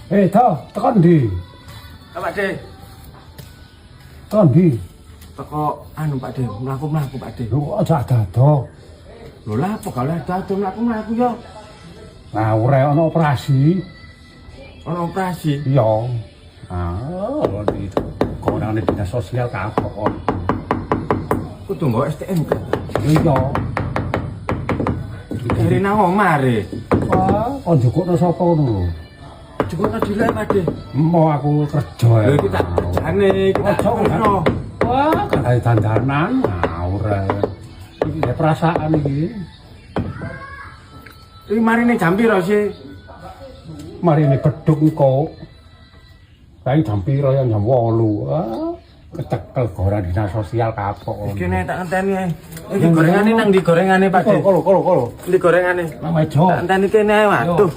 tekan ndi? Pak De. Tekan ndi? Teko anu Pak De, mlaku-mlaku Pak De. Lho kok aja dado. Lho lah apa kalau dado mlaku-mlaku yo. Ngawur ana operasi. Ono operasi. Iya. Lho iki konane dinas sosial kapok. Kudu nggo STNK. Iya. Dari nang omah re. Wah, kon jukukno sapa ngono lho? Cukup dilek Pak De. Mau aku kerja ya. Lho iki tak kerjane, kita kerjano. Wah, kae dandanan ngawur. Iki ya perasaan iki. Iki marine jam piro sih? Marine beduk kok. Kae jam piro ya jam 8. Kecekel goran dinas sosial kapok. Iki nek tak enteni ae. Iki gorengane nang ndi gorengane Pak De? Kolo. Ndi gorengane? Nang meja. Tak enteni kene ae waduh.